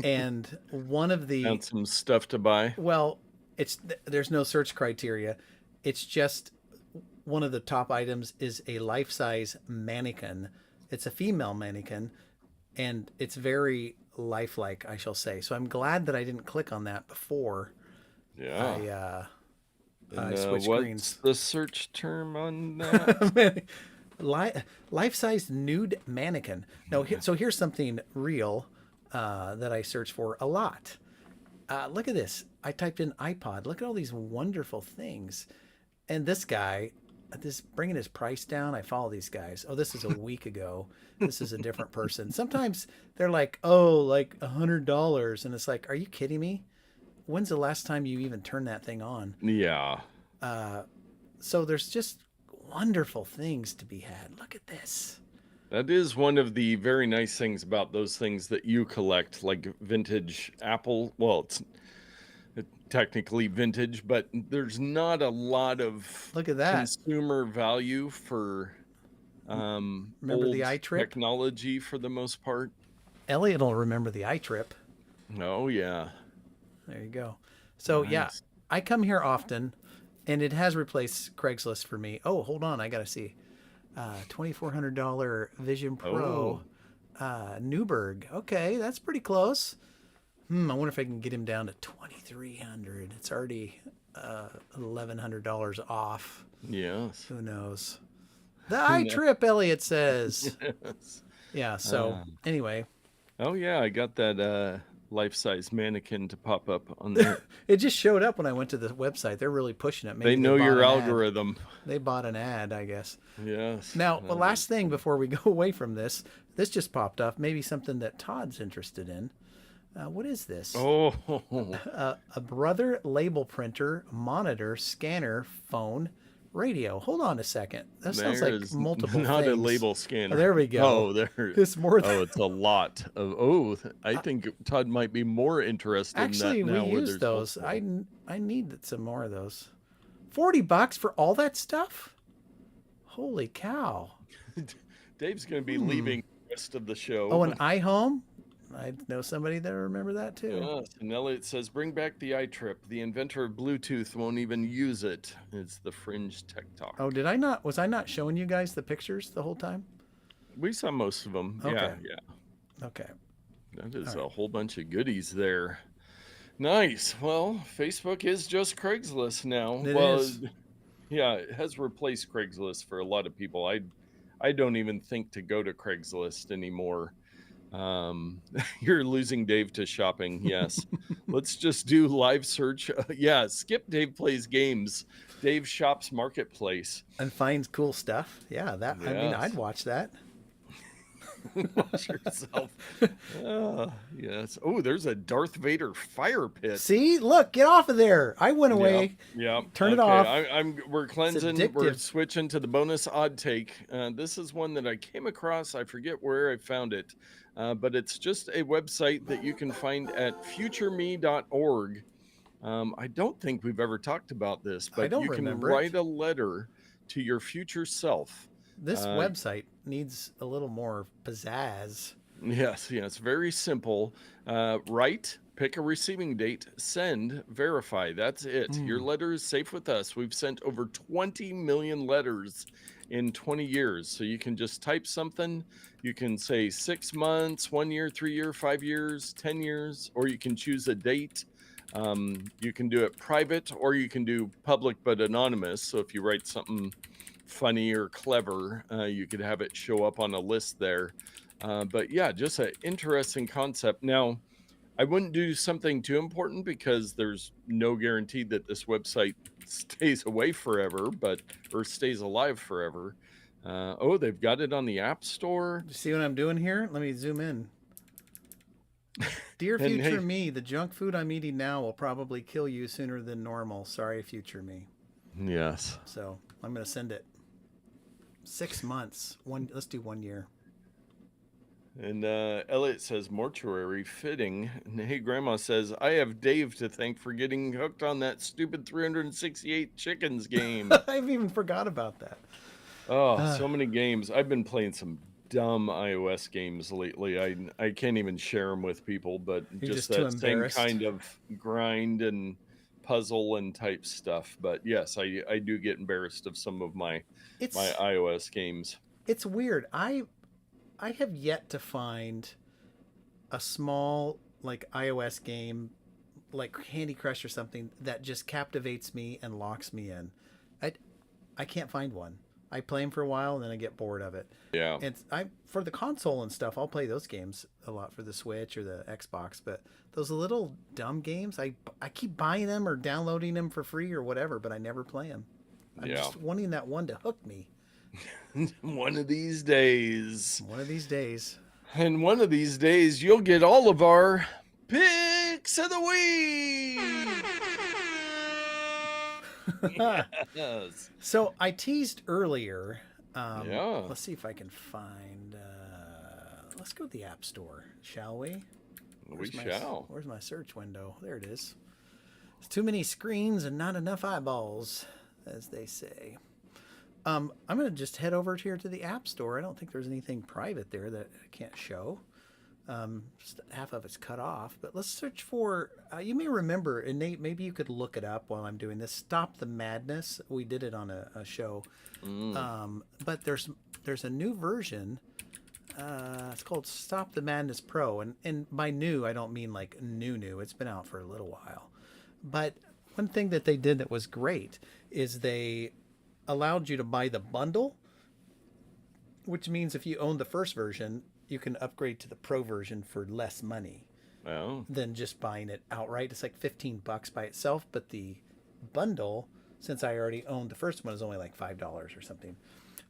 And one of the... Found some stuff to buy. Well, there's no search criteria. It's just one of the top items is a life-size mannequin. It's a female mannequin, and it's very lifelike, I shall say. So I'm glad that I didn't click on that before I switched screens. What's the search term on that? Life-size nude mannequin. No, so here's something real that I search for a lot. Look at this. I typed in iPod. Look at all these wonderful things. And this guy, bringing his price down. I follow these guys. Oh, this is a week ago. This is a different person. Sometimes they're like, like $100. And it's like, are you kidding me? When's the last time you even turned that thing on? Yeah. So there's just wonderful things to be had. Look at this. That is one of the very nice things about those things that you collect, like vintage Apple. Well, technically vintage, but there's not a lot of Look at that. consumer value for Remember old the iTrip? technology for the most part. Elliot will remember the iTrip. Oh yeah, There you go. So yeah, nice. I come here often, and it has replaced Craigslist for me. Oh, hold on, I gotta see. $2,400 Vision Pro, Newberg. Okay, that's pretty close. I wonder if I can get him down to 2,300. It's already $1,100 off. Yes. Who knows? The iTrip, Elliot says. Yes. Yeah. So anyway, Oh yeah, I got that life-size mannequin to pop up on there. it just showed up when I went to the website. They're really pushing it. Maybe They know bought your an ad. algorithm. They bought an ad, I guess. Yes. Now, the last thing before we go away from this just popped up. Maybe something that Todd's interested in. What is this? Oh. A Brother label printer, monitor, scanner, phone, radio. Hold on a second. That sounds like There's multiple not things. a label scanner. Oh, there we go. Oh, there. It's more than... Oh, it's a lot of. Oh, I think Todd might be more interested Actually, in that now. we where use there's those. multiple. I need some more of those. $40 for all that stuff? Holy cow. Dave's going to be leaving the rest of the show. Oh, an iHome? I know somebody that remember that too. Yes, and Elliot says, bring back the iTrip. The inventor of Bluetooth won't even use it. It's the fringe tech talk. Oh, did I not? Was I not showing you guys the pictures the whole time? We saw most of them. Okay. Yeah. Okay. That is a whole bunch of goodies there. Nice. Well, Facebook is just Craigslist now. It well, is. Yeah, it has replaced Craigslist for a lot of people. I don't even think to go to Craigslist anymore. You're losing Dave to shopping. Yes. Let's just do live search. Yeah, skip Dave plays games. Dave shops marketplace And finds cool stuff. Yeah, that. I mean, Yes. I'd watch that. Watch yourself. Yes. Oh, there's a Darth Vader fire pit. See, look, get off of there. I went away. Yeah. Turn it off. We're cleansing. We're addictive. switching to the bonus odd take. This is one that I came across. I forget where I found it, but it's just a website that you can find at futureme.org. I don't think we've ever talked about this, but don't you can remember it. write a letter to your future self. This website needs a little more pizzazz. Yes, very simple. Write, pick a receiving date, send, verify. That's it. Your letter is safe with us. We've sent over 20 million letters in 20 years. So you can just type something. You can say 6 months, 1 year, 3 year, 5 years, 10 years, or you can choose a date. You can do it private or you can do public but anonymous. So if you write something funny or clever, you could have it show up on a list there. But yeah, just an interesting concept. Now, I wouldn't do something too important because there's no guarantee that this website stays away forever, or stays alive forever. They've got it on the App Store. You see what I'm doing here? Let me zoom in. Dear And future hey- me, the junk food I'm eating now will probably kill you sooner than normal. Sorry, future me. Yes. So I'm gonna send it. 6 months. Let's do 1 year. And Elliot says mortuary fitting. And hey, Grandma says I have Dave to thank for getting hooked on that stupid 368 chickens game. I've even forgot about that. Oh, so many games. I've been playing some dumb iOS games lately. I can't even share them with people, but You're just just too that same embarrassed. kind of grind and puzzle and type stuff. But yes, I do get embarrassed of some of my iOS games. It's weird. I have yet to find a small like iOS game like Candy Crush or something that just captivates me and locks me in. I can't find one. I play them for a while and then I get bored of it. Yeah. And for the console and stuff, I'll play those games a lot for the Switch or the Xbox. But those little dumb games, I keep buying them or downloading them for free or whatever, but I never play them. I'm just wanting that one to hook me. One of these days. One of these days. And one of these days, you'll get all of our picks of the week. Yes. So I teased earlier. Yeah. Let's see if I can find. Let's go to the App Store, shall we? We shall. Where's my search window? There it is. too many screens and not enough eyeballs, as they say. I'm going to just head over here to the App Store. I don't think there's anything private there that I can't show. Just half of it's cut off. But let's search for, you may remember, and Nate, maybe you could look it up while I'm doing this. Stop the Madness. We did it on a show. But there's a new version. It's called Stop the Madness Pro. And by new, I don't mean like new. It's been out for a little while. But one thing that they did that was great is they allowed you to buy the bundle, which means if you own the first version, you can upgrade to the pro version for less money than just buying it outright. It's like $15 by itself, but the bundle, since I already owned the first one, is only like $5 or something.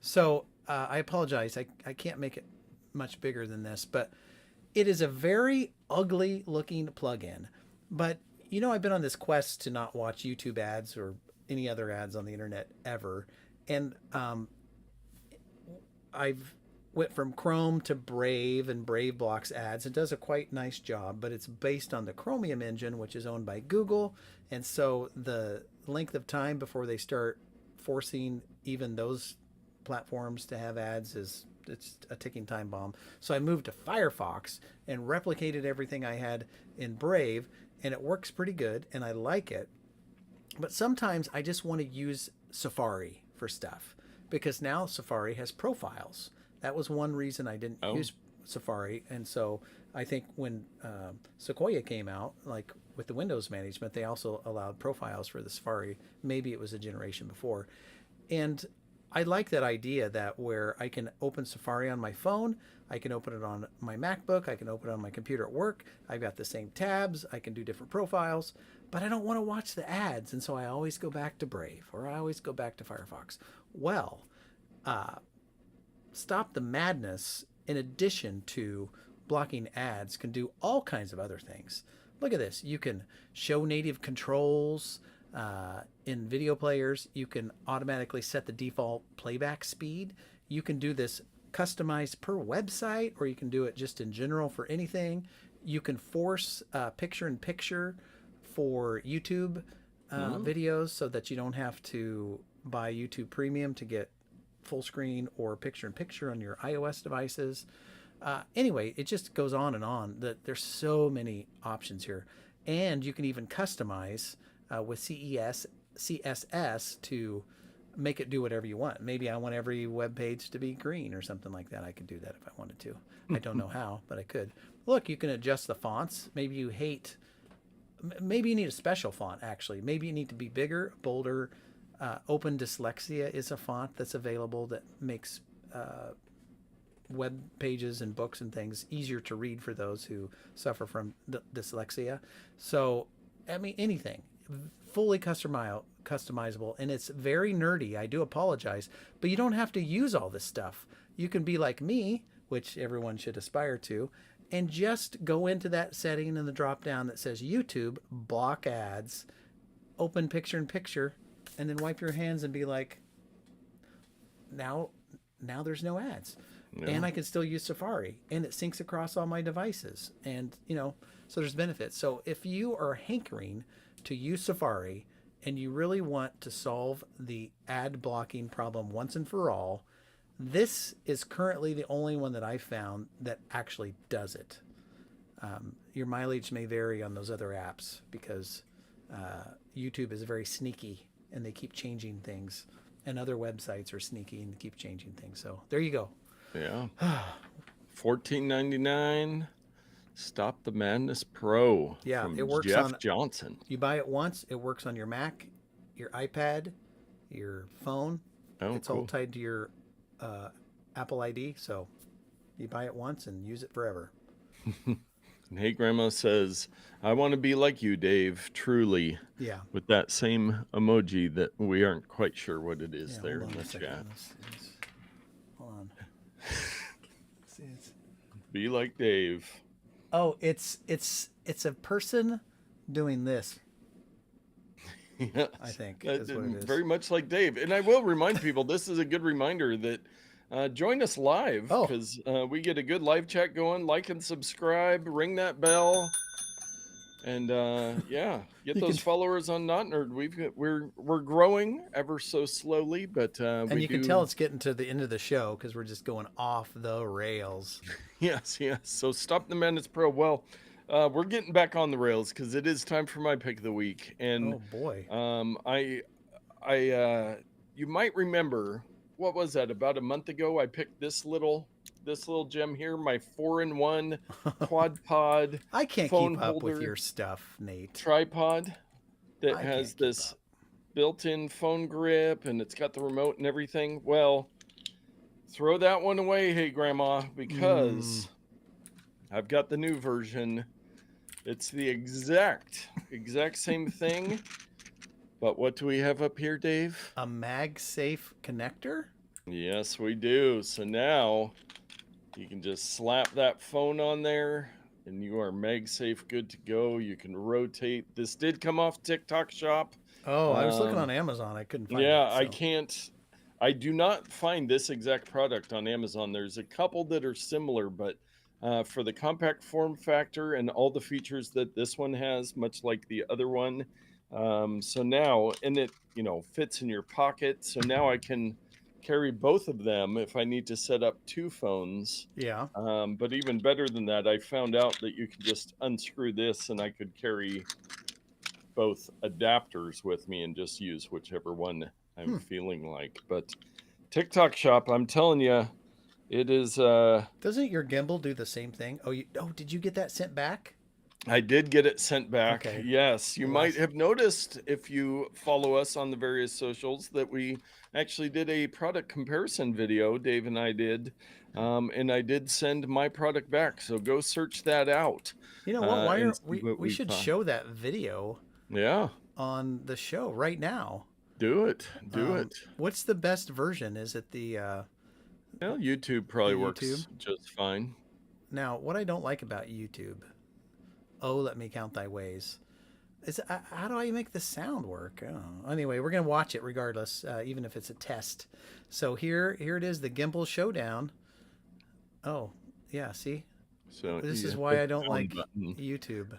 So I apologize. I can't make it much bigger than this, but it is a very ugly looking plugin. But you know, I've been on this quest to not watch YouTube ads or any other ads on the internet ever. And I've went from Chrome to Brave, and Brave blocks ads. It does a quite nice job, but it's based on the Chromium engine, which is owned by Google. And so the length of time before they start forcing even those platforms to have ads it's a ticking time bomb. So I moved to Firefox and replicated everything I had in Brave, and it works pretty good, and I like it. But sometimes I just want to use Safari for stuff, because now Safari has profiles. That was one reason I didn't use Safari. And so I think when Sequoia came out, like with the Windows management, they also allowed profiles for the Safari. Maybe it was a generation before. And I like that idea that where I can open Safari on my phone, I can open it on my MacBook, I can open it on my computer at work. I've got the same tabs, I can do different profiles, but I don't want to watch the ads. And so I always go back to Brave, or I always go back to Firefox. Well, Stop the Madness, in addition to blocking ads, can do all kinds of other things. Look at this. You can show native controls in video players. You can automatically set the default playback speed. You can do this customized per website, or you can do it just in general for anything. You can force picture-in-picture for YouTube videos, so that you don't have to buy YouTube Premium to get full screen or picture-in-picture on your iOS devices. Anyway, it just goes on and on. There's so many options here. And you can even customize with CSS to make it do whatever you want. Maybe I want every web page to be green or something like that. I could do that if I wanted to. I don't know how, but I could. Look, you can adjust the fonts. Maybe you need a special font, actually. Maybe you need to be bigger, bolder. Open Dyslexia is a font that's available that makes web pages and books and things easier to read for those who suffer from dyslexia. So, I mean, anything. Fully customizable, and it's very nerdy. I do apologize, but you don't have to use all this stuff. You can be like me, which everyone should aspire to, and just go into that setting in the drop down that says YouTube, block ads, open picture-in-picture, and then wipe your hands and be like, now there's no ads. No. And I can still use Safari, and it syncs across all my devices. And, so there's benefits. So if you are hankering to use Safari and you really want to solve the ad blocking problem once and for all, this is currently the only one that I've found that actually does it. Your mileage may vary on those other apps, because YouTube is very sneaky, and they keep changing things, and other websites are sneaky and keep changing things. So there you go. Yeah. $14.99. Stop the Madness Pro. Yeah, from it works Jeff Johnson. You buy it once, it works on your Mac, your iPad, your phone. It's all tied to your Apple ID. So you buy it once and use it forever. Hey, Grandma says, I want to be like you, Dave, truly. Yeah. With that same emoji that we aren't quite sure what it is there in the chat. Hold on. Be like Dave. Oh, it's a person doing this. Yes, I think is what it is. Very much like Dave. And I will remind people, this is a good reminder that join us live, because we get a good live chat going. Like and subscribe, ring that bell. And yeah, get You can those followers on Not Nerd. We're growing ever so slowly, but and we you can tell do. it's getting to the end of the show because we're just going off the rails. Yes, yes. So Stop the Madness Pro. Well, we're getting back on the rails because it is time for my pick of the week, and Oh boy. um, I I you might remember, what was that, about a month ago? I picked this little gem here, my 4-in-1 quad pod I can't phone keep up with holder your stuff, Nate. tripod that I has can't keep this up. built-in phone grip, and it's got the remote and everything. Well, throw that one away, hey grandma, Mm, because I've got the new version. It's the exact same thing. But what do we have up here, Dave? a MagSafe connector? Yes, we do. So now you can just slap that phone on there and you are MagSafe, good to go. You can rotate. This did come off TikTok Shop. Oh, I was looking on Um, Amazon. I couldn't find yeah, it. So, I do not find this exact product on Amazon. There's a couple that are similar, but for the compact form factor and all the features that this one has, much like the other one. So now, and it, fits in your pocket. So now I can carry both of them if I need to set up two phones. yeah. But even better than that, I found out that you can just unscrew this and I could carry both adapters with me and just use whichever one I'm Hmm. feeling like. But TikTok Shop, I'm telling you, it is. Doesn't your gimbal do the same thing? Oh, did you get that sent back? I did get it sent back. Okay. Yes, you might Last. have noticed if you follow us on the various socials that we actually did a product comparison video. Dave and I did, and I did send my product back. So go search that out You know what? Why and aren't see we? what We we should thought. show that video Yeah, on the show right now. do it, do it. What's the best version? Is it Well, YouTube the probably YouTube? works just fine. Now, what I don't like about YouTube, oh, let me count thy ways, is how do I make the sound work? Oh. Anyway, we're gonna watch it regardless, even if it's a test. So here it is, the gimbal showdown. Oh, yeah. See, So this you is hit why the I don't down like button. YouTube.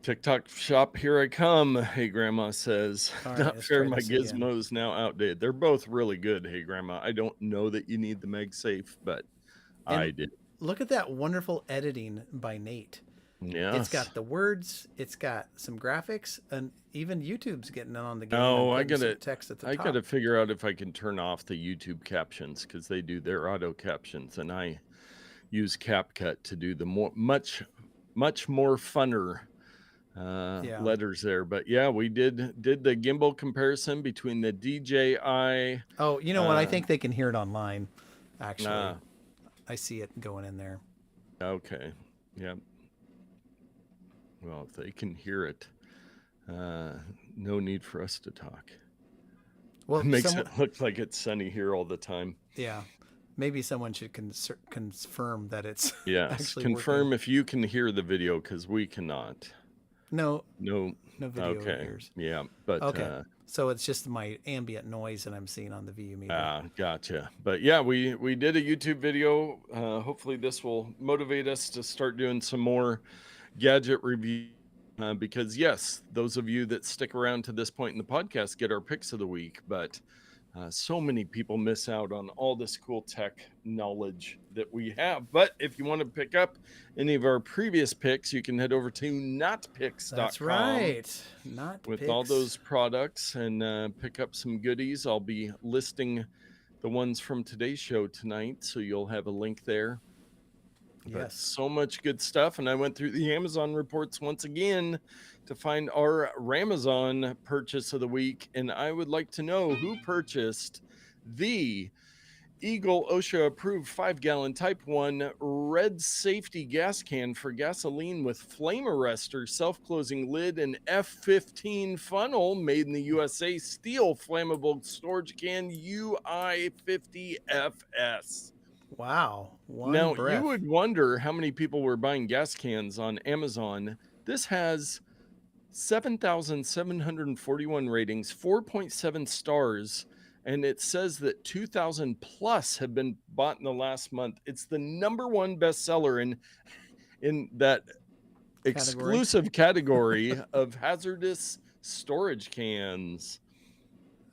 TikTok Shop, here I come. Hey, Grandma says. All right, Not let's fair, try my this again. gizmo's now outdated. They're both really good. Hey, Grandma. I don't know that you need the MagSafe, but And I did. look at that wonderful editing by Nate. It's Yes. got the words, it's got some graphics, and even YouTube's getting in on the game and Oh, putting some text at the I top. gotta figure out if I can turn off the YouTube captions because they do their auto captions, and I use CapCut to do the much more funner Yeah. letters there. But yeah, we did the gimbal comparison between the DJI. Oh, you know what? I Uh, think they can hear it online. Actually, uh, I see it going in there. okay, yeah. Well, if they can hear it, uh, no need for us to talk. It Well, makes it look like it's sunny here all the time. yeah, maybe someone should confirm that it's Yes, actually working. confirm if you can hear the video because we cannot. No, No. no video Okay. ears. Yeah, but Okay, so it's just my ambient noise that I'm seeing on the VU meter. gotcha. But yeah, we did a YouTube video. Hopefully, this will motivate us to start doing some more gadget review. Because yes, those of you that stick around to this point in the podcast get our picks of the week, but so many people miss out on all this cool tech knowledge that we have. But if you want to pick up any of our previous picks, you can head over to That's notpicks.com right, not with all picks. those products and pick up some goodies. I'll be listing the ones from today's show tonight, so you'll have a link there. But Yes, so much good stuff. And I went through the Amazon reports once again to find our Ramazon purchase of the week. And I would like to know who purchased the Eagle OSHA approved 5-gallon Type 1 red safety gas can for gasoline with flame arrestor, self closing lid, and F15 funnel, made in the USA, steel flammable storage can UI50FS. wow, one Now, you breath. would wonder how many people were buying gas cans on Amazon. This has 7,741 ratings, 4.7 stars, and it says that 2,000 plus have been bought in the last month. It's the number one bestseller in that exclusive category of hazardous storage cans.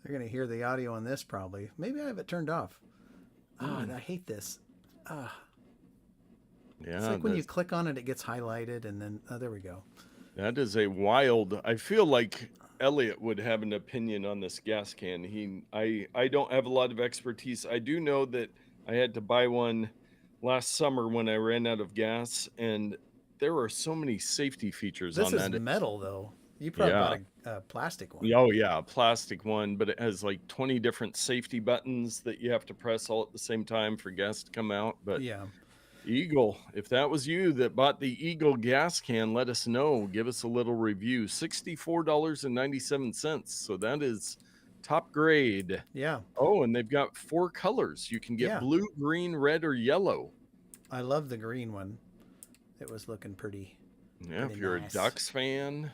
They're going to hear the audio on this probably. Maybe I have it turned off. I hate this. Yeah, it's like when you click on it, it gets highlighted, and then there we go. That is a wild. I feel like Elliot would have an opinion on this gas can. I don't have a lot of expertise. I do know that I had to buy one last summer when I ran out of gas, and there are so many safety features on that. This is metal, though. You probably bought a plastic one. Oh, yeah, a plastic one, but it has like 20 different safety buttons that you have to press all at the same time for gas to come out. But yeah. Eagle, if that was you that bought the Eagle gas can, let us know. Give us a little review. $64.97. So that is top grade. Yeah. Oh, and they've got 4 colors. You can get blue, green, red, or yellow. I love the green one. It was looking pretty. Yeah, if you're a Ducks fan.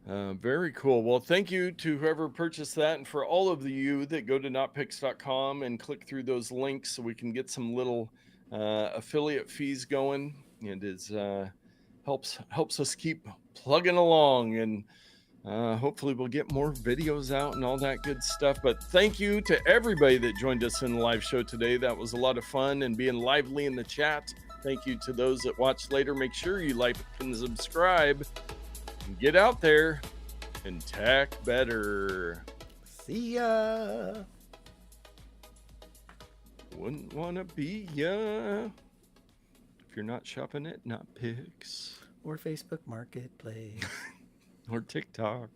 Very cool. Well, thank you to whoever purchased that, and for all of you that go to notpicks.com and click through those links so we can get some little affiliate fees going, and is helps us keep plugging along, and hopefully we'll get more videos out and all that good stuff. But thank you to everybody that joined us in the live show today. That was a lot of fun, and being lively in the chat. Thank you to those that watch later. Make sure you like and subscribe. Get out there and tack better. See ya. Wouldn't want to be ya if you're not shopping at NotPicks or Facebook Marketplace or TikTok.